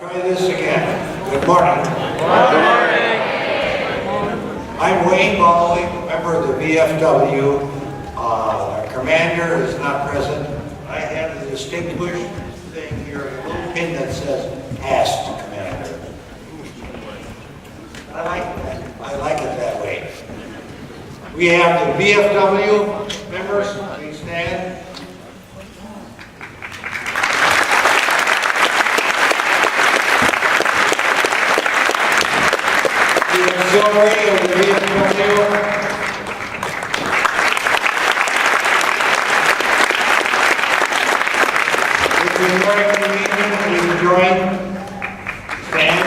Try this again. Good morning. Good morning. I'm Wayne Bowley, member of the VFW. Our commander is not present. I have the distinguished thing here, a little pin that says "Past Commander." I like it that way. We have the VFW members. Please stand. The auxiliary of the VFW. With the American Legion, please join. Stand.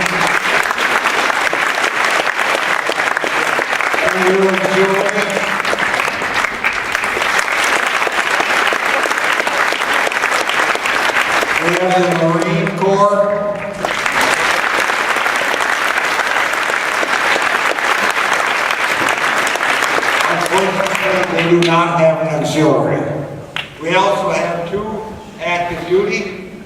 And the auxiliary. We have the Marine Corps. They do not have an auxiliary. We also have 2 active duty.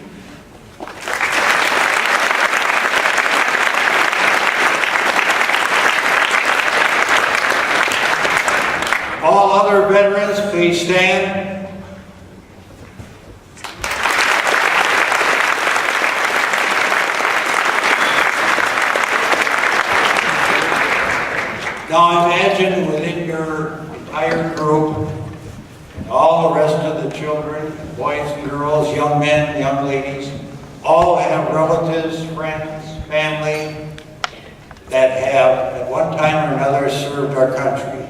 All other veterans, please stand. Now imagine within your entire group, all the rest of the children, boys and girls, young men, young ladies, all have relatives, friends, family that have at one time or another served our country.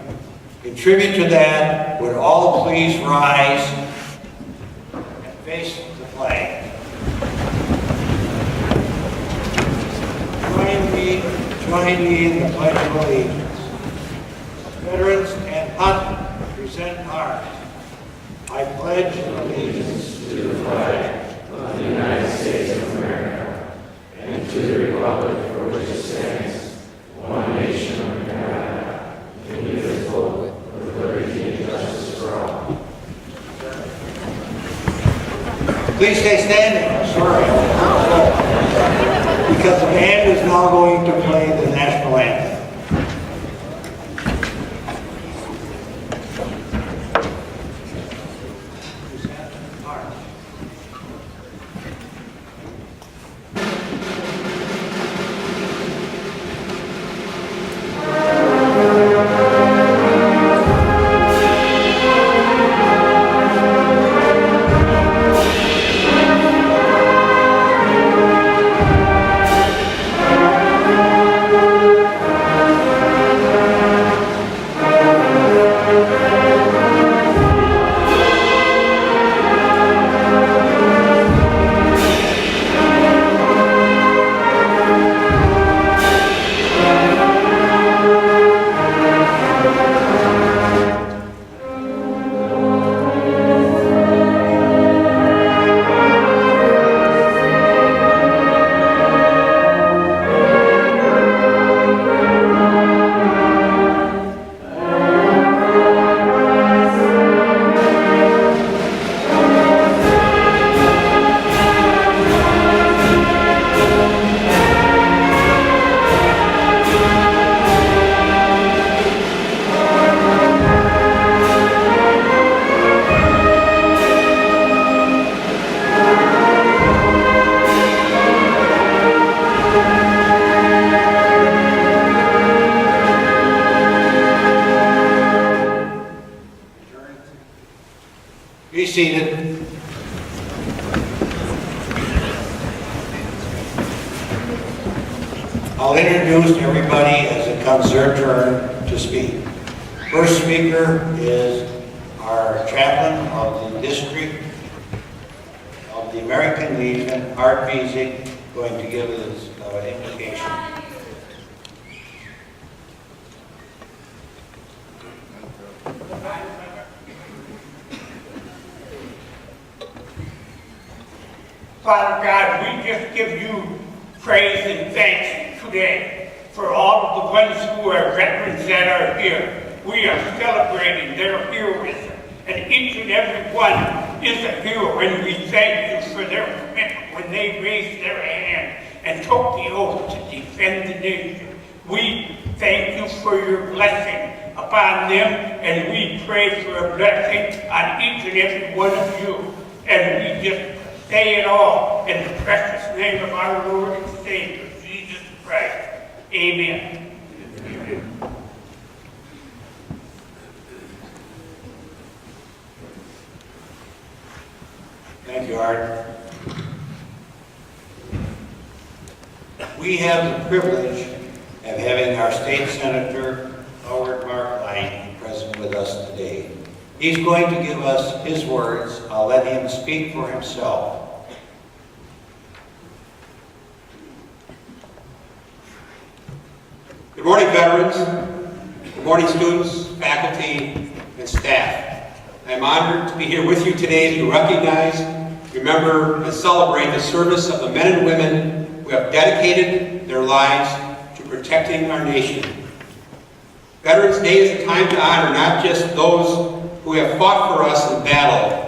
In tribute to that, would all please rise and face the flag. Join me in the Pledge of Allegiance. Veterans and Hunt present arms. I pledge allegiance To the flag of the United States of America and to the republic for which it stands, one nation under God, indivisible, with liberty and justice for all. Please stay standing. I'm sorry. Because the band is now going to play the national anthem. Be seated. I'll introduce everybody as it comes their turn to speak. First speaker is our chaplain of the district of the American Legion, Art Beasing, going to give his invocation. Father God, we just give you praise and thanks today for all of the ones who are veterans that are here. We are celebrating their heroism, and each and every one is a hero, and we thank you for their commitment when they raise their hand and took the oath to defend the nation. We thank you for your blessing upon them, and we pray for a blessing on each and every one of you. And we just say it all in the precious name of our Lord and Savior, Jesus Christ. Amen. Thank you, Art. We have the privilege of having our state senator, Howard Markline, present with us today. He's going to give us his words. I'll let him speak for himself. Good morning, veterans. Good morning, students, faculty, and staff. I'm honored to be here with you today to recognize, remember, and celebrate the service of the men and women who have dedicated their lives to protecting our nation. Veterans Day is a time to honor not just those who have fought for us in battle,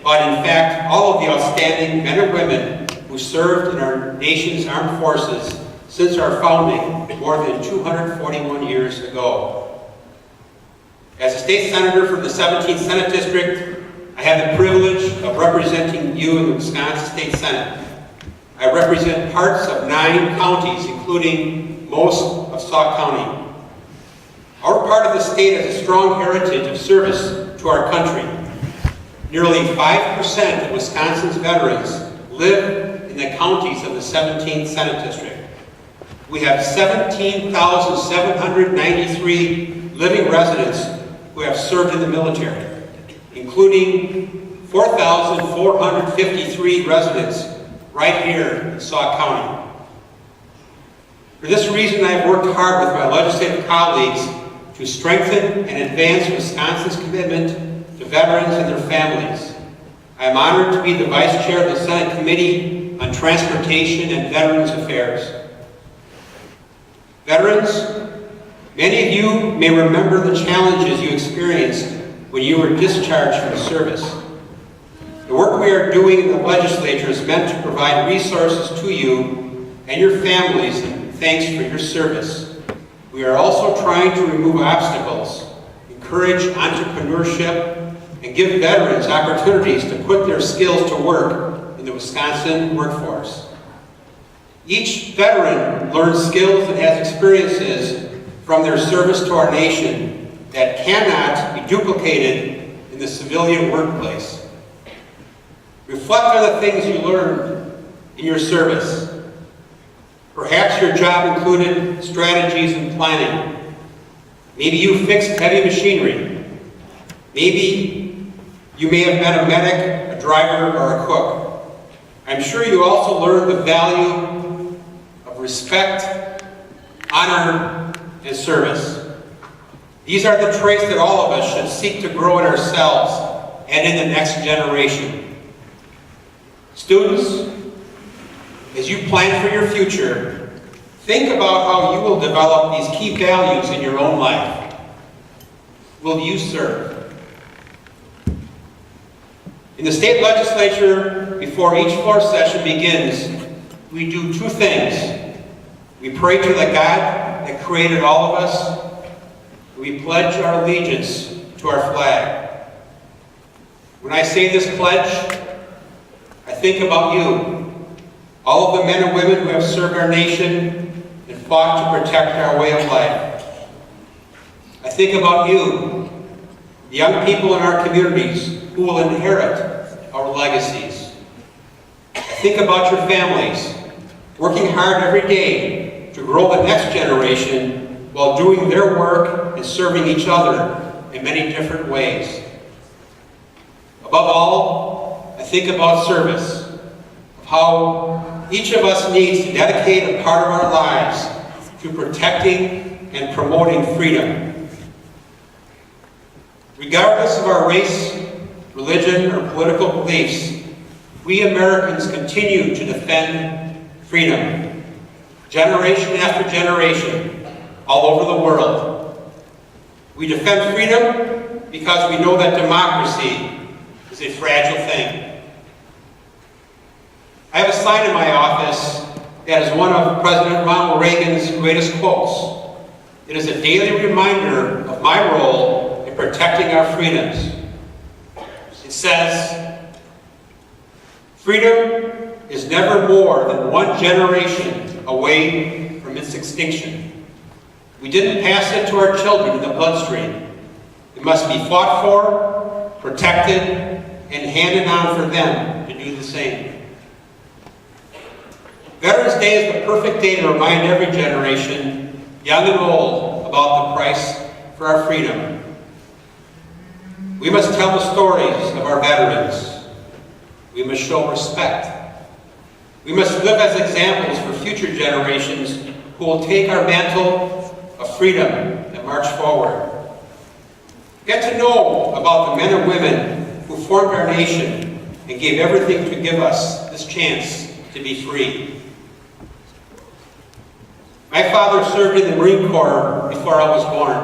but in fact all of the outstanding men and women who served in our nation's armed forces since our founding more than 241 years ago. As a state senator from the 17th Senate District, I have the privilege of representing you in the Wisconsin State Senate. I represent parts of 9 counties, including most of Sauk County. Our part of the state has a strong heritage of service to our country. Nearly 5% of Wisconsin's veterans live in the counties of the 17th Senate District. We have 17,793 living residents who have served in the military, including 4,453 residents right here in Sauk County. For this reason, I have worked hard with my legislative colleagues to strengthen and advance Wisconsin's commitment to veterans and their families. I am honored to be the Vice Chair of the Senate Committee on Transportation and Veterans Affairs. Veterans, many of you may remember the challenges you experienced when you were discharged from service. The work we are doing in the legislature is meant to provide resources to you and your families, and thanks for your service. We are also trying to remove obstacles, encourage entrepreneurship, and give veterans opportunities to put their skills to work in the Wisconsin workforce. Each veteran learns skills and has experiences from their service to our nation that cannot be duplicated in the civilian workplace. Reflect on the things you learned in your service. Perhaps your job included strategies and planning. Maybe you fixed heavy machinery. Maybe you may have been a medic, a driver, or a cook. I'm sure you also learned the value of respect, honor, and service. These are the traits that all of us should seek to grow in ourselves and in the next generation. Students, as you plan for your future, think about how you will develop these key values in your own life. Will you serve? In the state legislature, before each floor session begins, we do 2 things. We pray to the God that created all of us. We pledge our allegiance to our flag. When I say this pledge, I think about you, all of the men and women who have served our nation and fought to protect our way of life. I think about you, the young people in our communities who will inherit our legacies. I think about your families, working hard every day to grow the next generation while doing their work and serving each other in many different ways. Above all, I think about service, of how each of us needs to dedicate a part of our lives to protecting and promoting freedom. Regardless of our race, religion, or political beliefs, we Americans continue to defend freedom, generation after generation, all over the world. We defend freedom because we know that democracy is a fragile thing. I have a sign in my office that is one of President Ronald Reagan's greatest quotes. It is a daily reminder of my role in protecting our freedoms. It says, "Freedom is never more than one generation away from its extinction. We didn't pass it to our children in the bloodstream. It must be fought for, protected, and handed on for them to do the same." Veterans Day is the perfect day to remind every generation, young and old, about the price for our freedom. We must tell the stories of our veterans. We must show respect. We must live as examples for future generations who will take our mantle of freedom and march forward. Get to know about the men and women who formed our nation and gave everything to give us this chance to be free. My father served in the Marine Corps before I was born.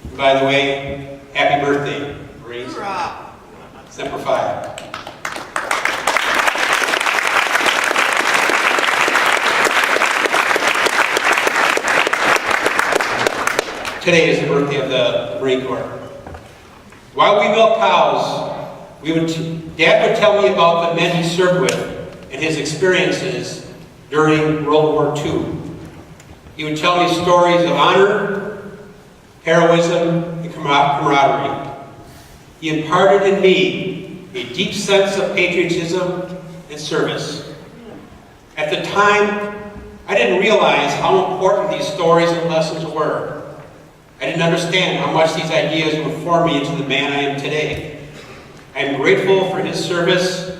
And by the way, happy birthday, Marines. Semper Fi. Today is the birthday of the Marine Corps. While we milk cows, Dad would tell me about the men he served with and his experiences during World War II. He would tell me stories of honor, heroism, and camaraderie. He imparted in me a deep sense of patriotism and service. At the time, I didn't realize how important these stories and lessons were. I didn't understand how much these ideas would form me into the man I am today. I am grateful for his service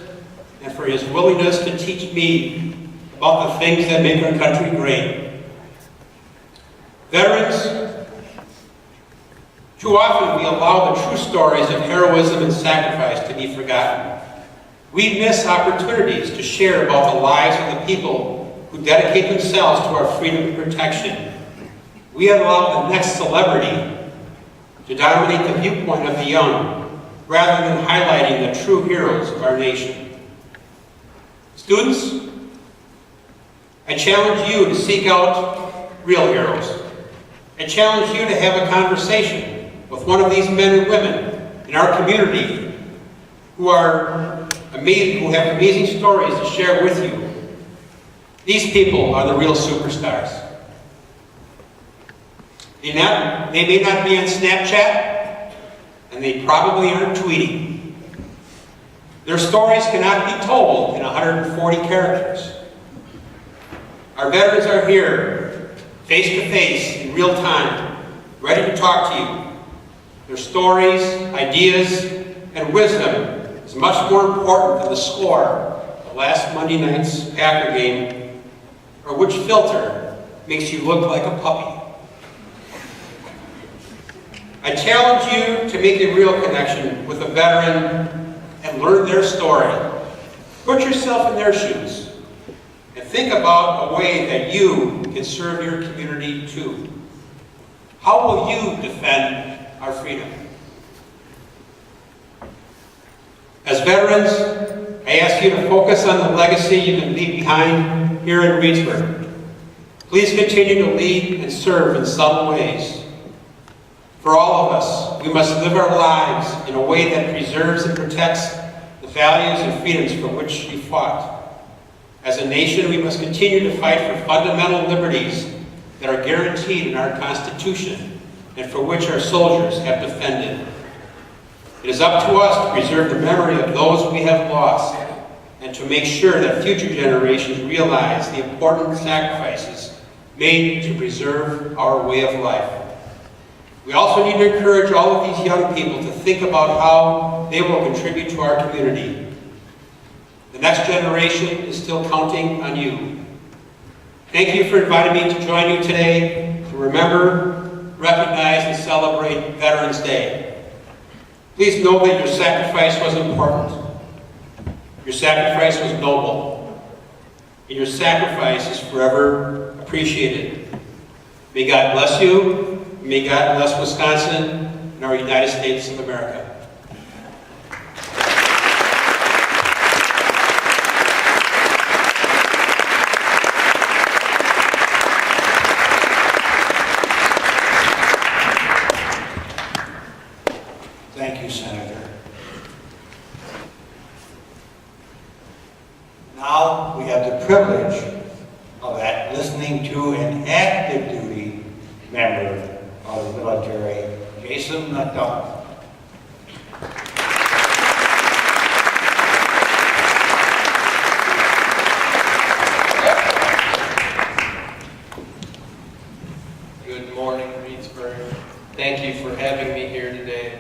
and for his willingness to teach me about the things that make our country great. Veterans, too often we allow the true stories of heroism and sacrifice to be forgotten. We miss opportunities to share about the lives of the people who dedicate themselves to our freedom and protection. We allow the next celebrity to dominate the viewpoint of the young, rather than highlighting the true heroes of our nation. Students, I challenge you to seek out real heroes. I challenge you to have a conversation with one of these men and women in our community who have amazing stories to share with you. These people are the real superstars. They may not be on Snapchat, and they probably aren't tweeting. Their stories cannot be told in 140 characters. Our veterans are here, face to face, in real time, ready to talk to you. Their stories, ideas, and wisdom is much more important than the score of last Monday night's Packer game, or which filter makes you look like a puppy. I challenge you to make a real connection with a veteran and learn their story. Put yourself in their shoes and think about a way that you can serve your community too. How will you defend our freedom? As veterans, I ask you to focus on the legacy you can leave behind here in Reedsburg. Please continue to lead and serve in subtle ways. For all of us, we must live our lives in a way that preserves and protects the values and freedoms for which we fought. As a nation, we must continue to fight for fundamental liberties that are guaranteed in our Constitution and for which our soldiers have defended. It is up to us to preserve the memory of those we have lost and to make sure that future generations realize the important sacrifices made to preserve our way of life. We also need to encourage all of these young people to think about how they will contribute to our community. The next generation is still counting on you. Thank you for inviting me to join you today to remember, recognize, and celebrate Veterans Day. Please know that your sacrifice was important. Your sacrifice was noble. And your sacrifice is forever appreciated. May God bless you. May God bless Wisconsin and our United States of America. Now we have the privilege of listening to an active duty member of the military, Jason McDonald. Good morning, Reedsburg. Thank you for having me here today.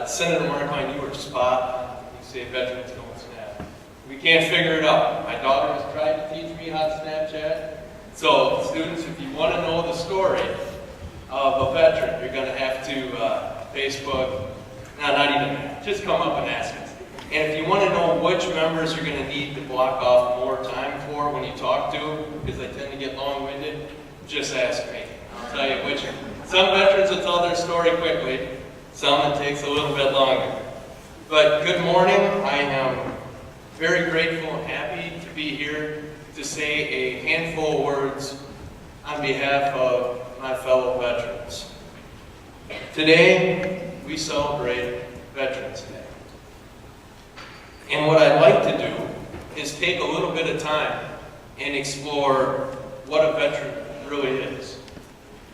Senator Markline, you were spot on. You say veterans don't snap. We can't figure it out. My daughter has tried to teach me how to Snapchat. So, students, if you want to know the story of a veteran, you're going to have to Facebook. No, not even that. Just come up and ask us. And if you want to know which members you're going to need to block off more time for when you talk to, because they tend to get long-winded, just ask me. I'll tell you which. Some veterans will tell their story quickly. Some it takes a little bit longer. But good morning. I am very grateful and happy to be here to say a handful of words on behalf of my fellow veterans. Today, we celebrate Veterans Day. And what I'd like to do is take a little bit of time and explore what a veteran really is.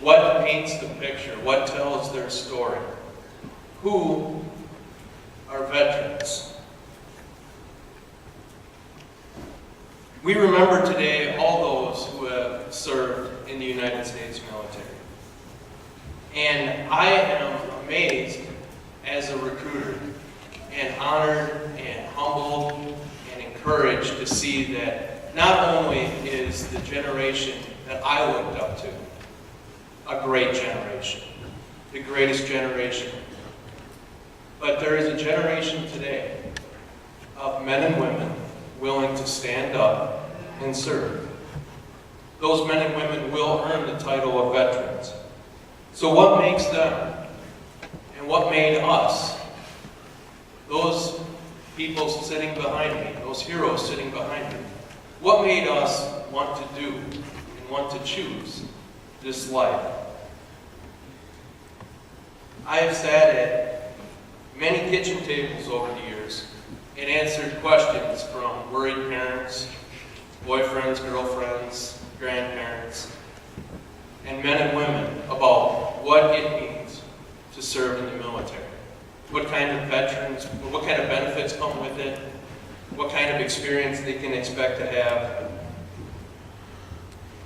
What paints the picture? What tells their story? Who are veterans? We remember today all those who have served in the United States military. And I am amazed as a recruiter and honored and humbled and encouraged to see that not only is the generation that I looked up to a great generation, the greatest generation, but there is a generation today of men and women willing to stand up and serve. Those men and women will earn the title of veterans. So what makes them and what made us, those people sitting behind me, those heroes sitting behind me, what made us want to do and want to choose this life? I have sat at many kitchen tables over the years and answered questions from worried parents, boyfriends, girlfriends, grandparents, and men and women about what it means to serve in the military. What kind of veterans, what kind of benefits come with it, what kind of experience they can expect to have.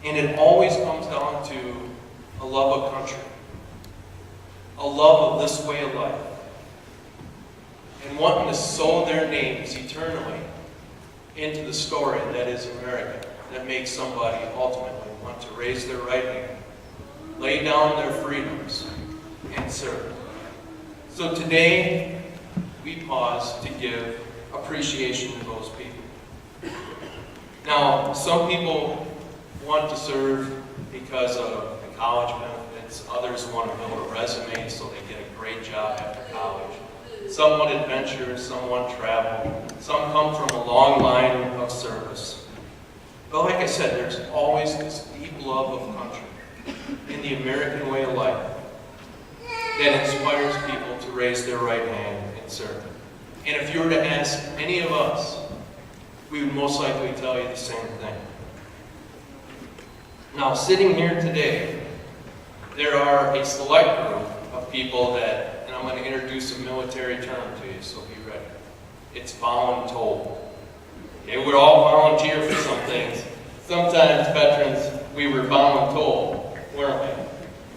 And it always comes down to a love of country, a love of this way of life, and wanting to sow their names eternally into the story that is America, that makes somebody ultimately want to raise their right hand, lay down their freedoms, and serve. So today, we pause to give appreciation to those people. Now, some people want to serve because of the college benefits. Others want to build a resume so they get a great job after college. Some want adventure, some want travel. Some come from a long line of service. But like I said, there's always this deep love of country in the American way of life that inspires people to raise their right hand and serve. And if you were to ask any of us, we would most likely tell you the same thing. Now, sitting here today, there are a select group of people that, and I'm going to introduce a military term to you, so be ready. It's voluntold. Okay, we're all volunteer for some things. Sometimes veterans, we were voluntold, weren't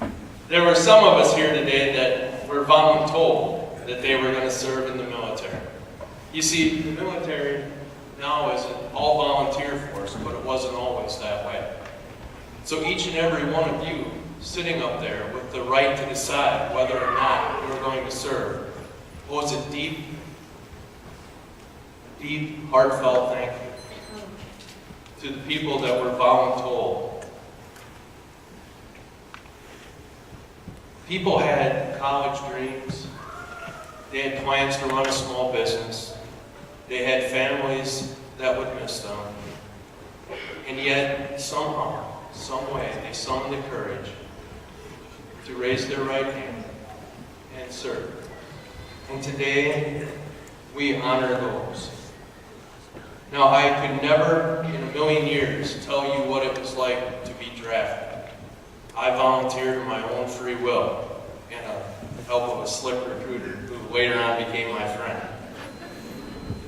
we? There were some of us here today that were voluntold that they were going to serve in the military. You see, the military now is an all-volunteer force, but it wasn't always that way. So each and every one of you sitting up there with the right to decide whether or not you're going to serve owes a deep, deep, heartfelt thank you to the people that were voluntold. People had college dreams. They had plans to run a small business. They had families that would miss them. And yet, somehow, some way, they summoned the courage to raise their right hand and serve. And today, we honor those. Now, I could never in a million years tell you what it was like to be drafted. I volunteered of my own free will and the help of a slick recruiter who later on became my friend.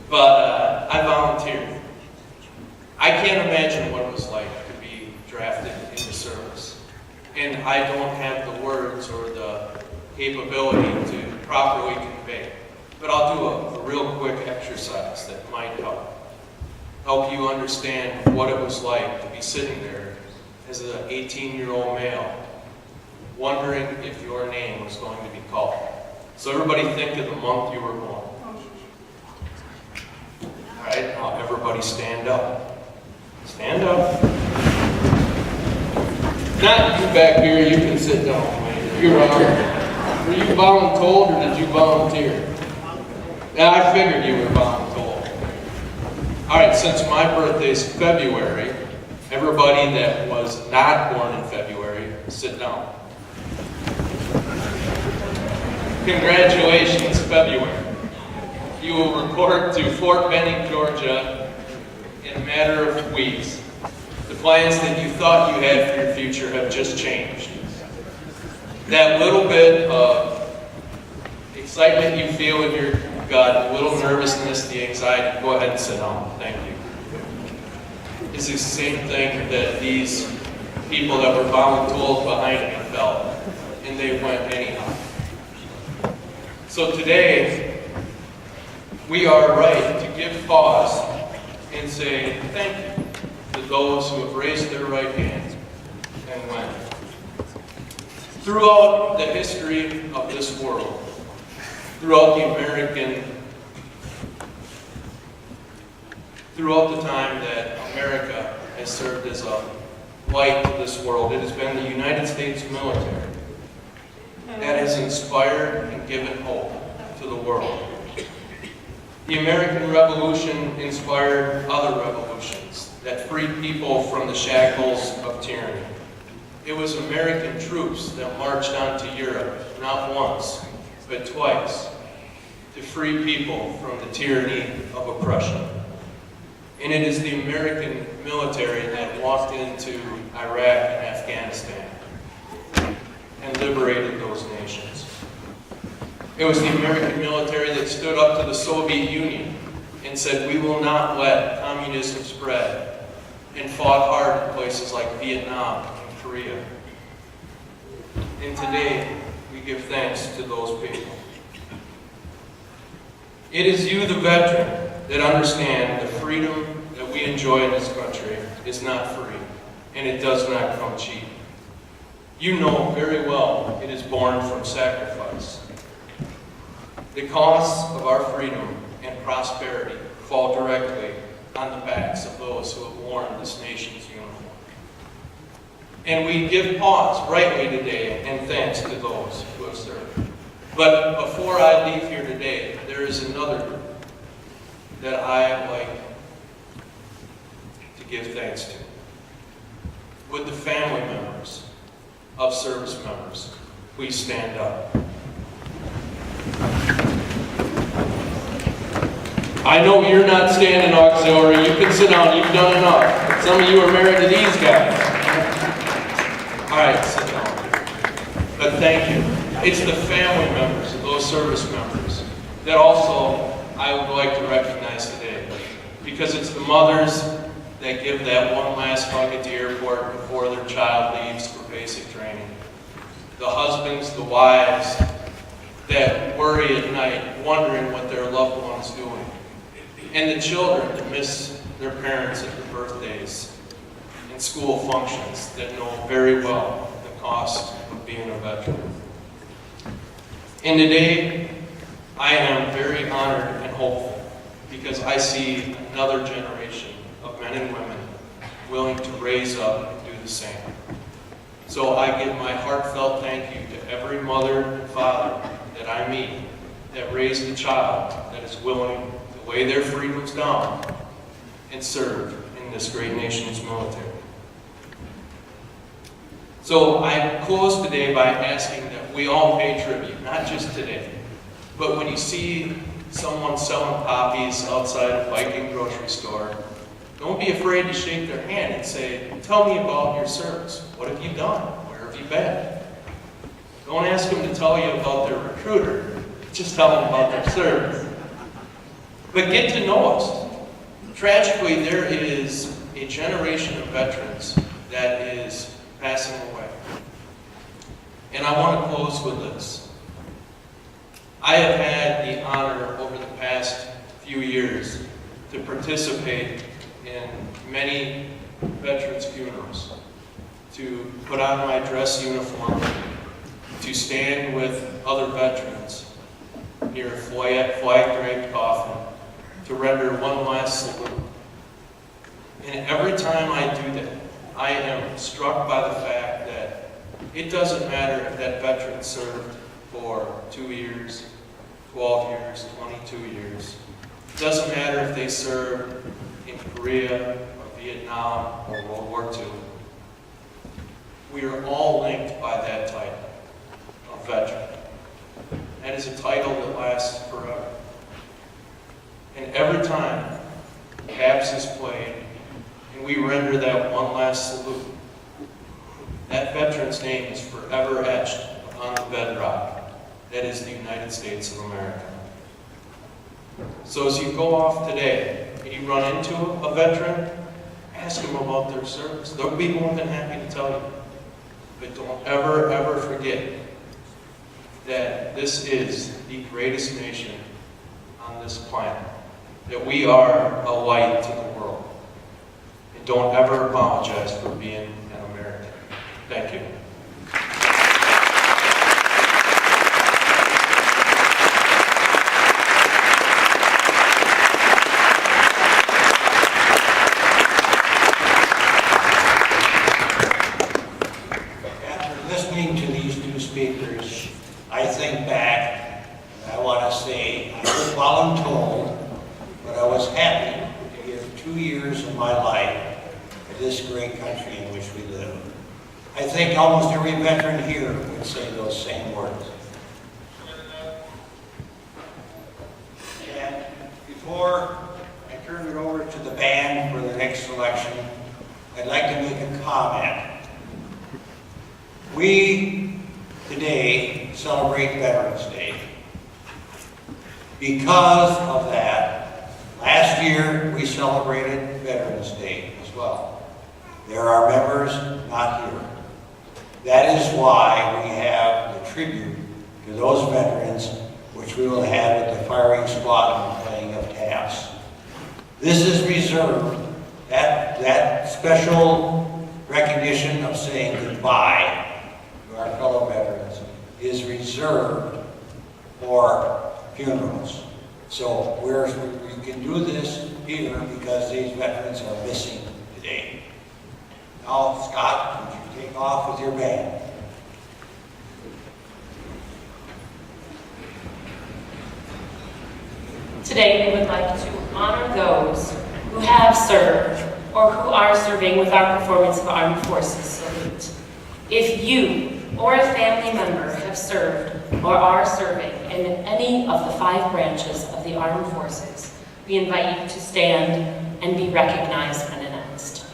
But I volunteered. I can't imagine what it was like to be drafted into service. And I don't have the words or the capability to properly convey. But I'll do a real quick exercise that might help you understand what it was like to be sitting there as an 18-year-old male, wondering if your name was going to be called. So everybody think of the month you were born. All right, now everybody stand up. Stand up. Not you back here, you can sit down. You're on. Were you voluntold or did you volunteer? Yeah, I figured you were voluntold. All right, since my birthday is February, everybody that was not born in February, sit down. Congratulations, February. You will report to Fort Benning, Georgia in a matter of weeks. The plans that you thought you had for your future have just changed. That little bit of excitement you feel in your gut, a little nervousness, the anxiety, go ahead and sit down. Thank you. It's the same thing that these people that were voluntold behind me felt, and they went anyhow. So today, we are right to give pause and say thank you to those who have raised their right hand and went. Throughout the history of this world, throughout the time that America has served as a light to this world, it has been the United States military that has inspired and given hope to the world. The American Revolution inspired other revolutions that freed people from the shackles of tyranny. It was American troops that marched onto Europe, not once, but twice, to free people from the tyranny of oppression. And it is the American military that walked into Iraq and Afghanistan and liberated those nations. It was the American military that stood up to the Soviet Union and said, we will not let communism spread, and fought hard in places like Vietnam and Korea. And today, we give thanks to those people. It is you, the veteran, that understand the freedom that we enjoy in this country is not free, and it does not come cheap. You know very well it is born from sacrifice. The costs of our freedom and prosperity fall directly on the backs of those who have worn this nation's uniform. And we give pause rightly today and thanks to those who have served. But before I leave here today, there is another group that I like to give thanks to. Would the family members of service members please stand up? I know you're not standing, auxiliary. You can sit down. You've done enough. Some of you are married to these guys. All right, sit down. But thank you. It's the family members of those service members that also I would like to recognize today, because it's the mothers that give that one last hug at the airport before their child leaves for basic training. The husbands, the wives that worry at night wondering what their loved one is doing. And the children that miss their parents at their birthdays and school functions that know very well the cost of being a veteran. And today, I am very honored and hopeful because I see another generation of men and women willing to raise up and do the same. So I give my heartfelt thank you to every mother and father that I meet that raised a child that is willing to lay their freedoms down and serve in this great nation's military. So I close today by asking that we all pay tribute, not just today, but when you see someone selling poppies outside a Viking grocery store, don't be afraid to shake their hand and say, tell me about your service. What have you done? Where have you been? Don't ask them to tell you about their recruiter. Just tell them about their service. But get to know us. Tragically, there is a generation of veterans that is passing away. And I want to close with this. I have had the honor over the past few years to participate in many veterans' funerals, to put on my dress uniform, to stand with other veterans near a flag-draped coffin, to render one last salute. And every time I do that, I am struck by the fact that it doesn't matter if that veteran served for 2 years, 12 years, 22 years. It doesn't matter if they served in Korea or Vietnam or World War II. We are all linked by that title of veteran. That is a title that lasts forever. And every time Habs is played and we render that one last salute, that veteran's name is forever etched upon the bedrock. That is the United States of America. So as you go off today and you run into a veteran, ask them about their service. They'll be more than happy to tell you. But don't ever, ever forget that this is the greatest nation on this planet. That we are a light to the world. And don't ever apologize for being an American. Thank you. After listening to these two speakers, I think back, and I want to say, I was voluntold, but I was happy to give 2 years of my life to this great country in which we live. I think almost every veteran here would say those same words. And before I turn it over to the band for the next selection, I'd like to make a comment. We today celebrate Veterans Day. Because of that, last year we celebrated Veterans Day as well. There are members not here. That is why we have the tribute to those veterans, which we will have at the firing squad and playing of taps. This is reserved, that special recognition of saying goodbye to our fellow veterans is reserved for funerals. So we can do this here because these veterans are missing today. Now, Scott, would you take off with your band? Today, we would like to honor those who have served or who are serving with our performance of Armed Forces Salute. If you or a family member have served or are serving in any of the 5 branches of the Armed Forces, we invite you to stand and be recognized when announced.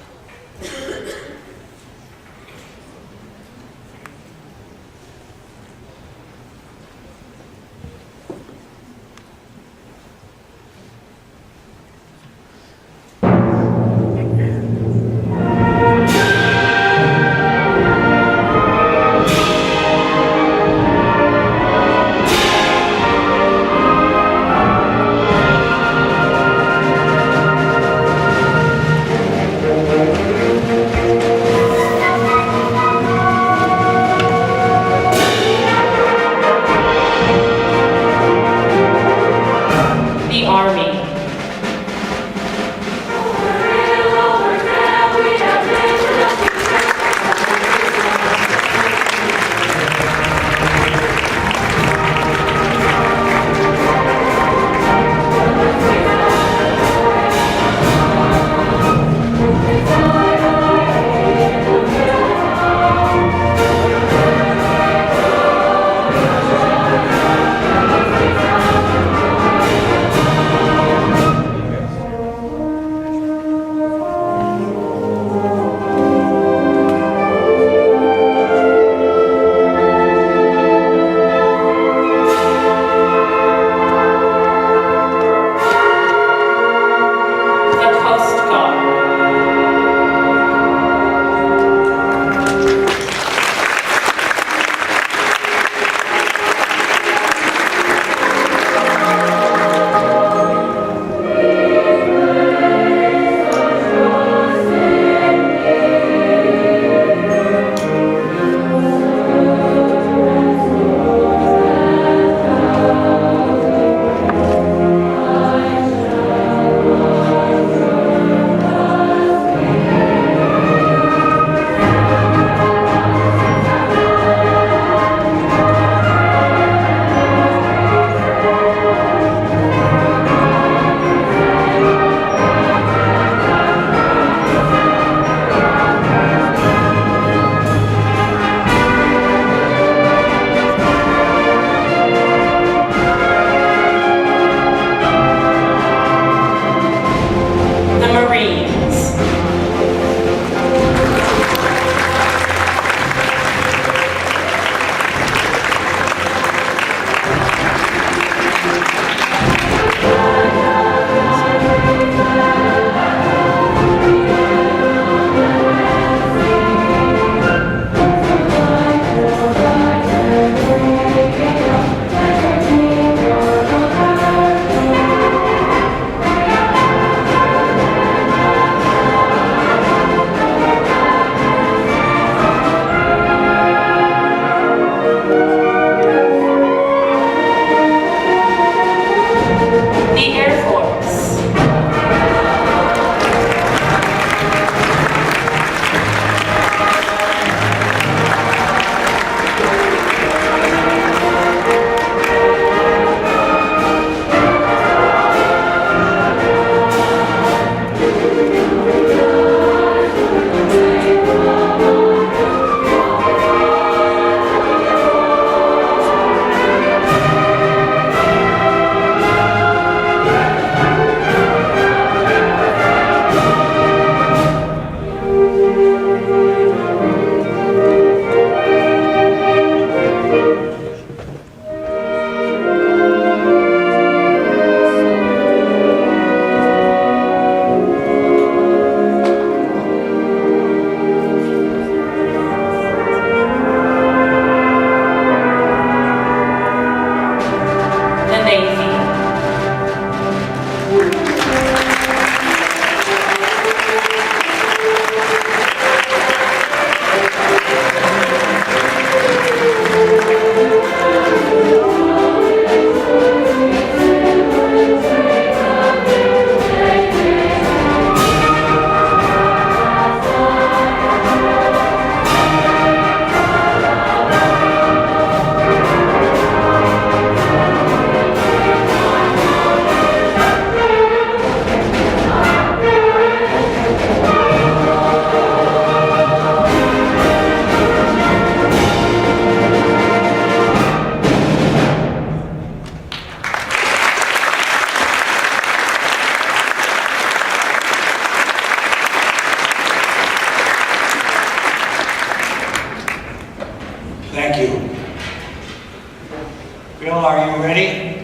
ready?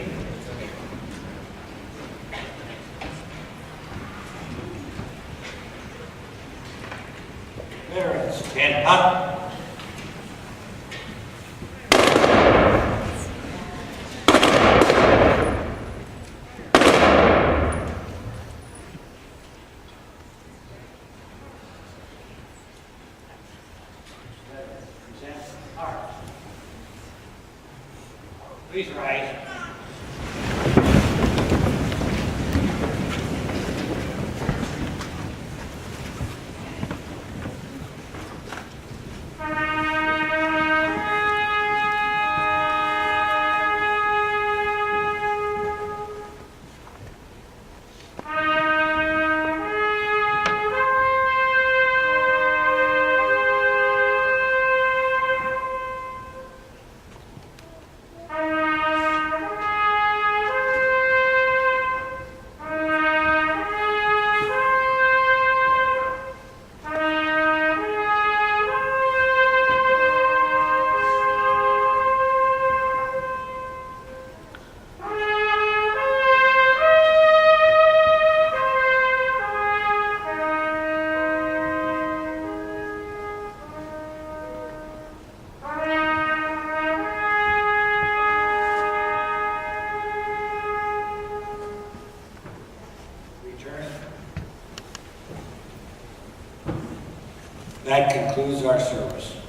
Parents, stand up. Please rise. Return. That concludes our service.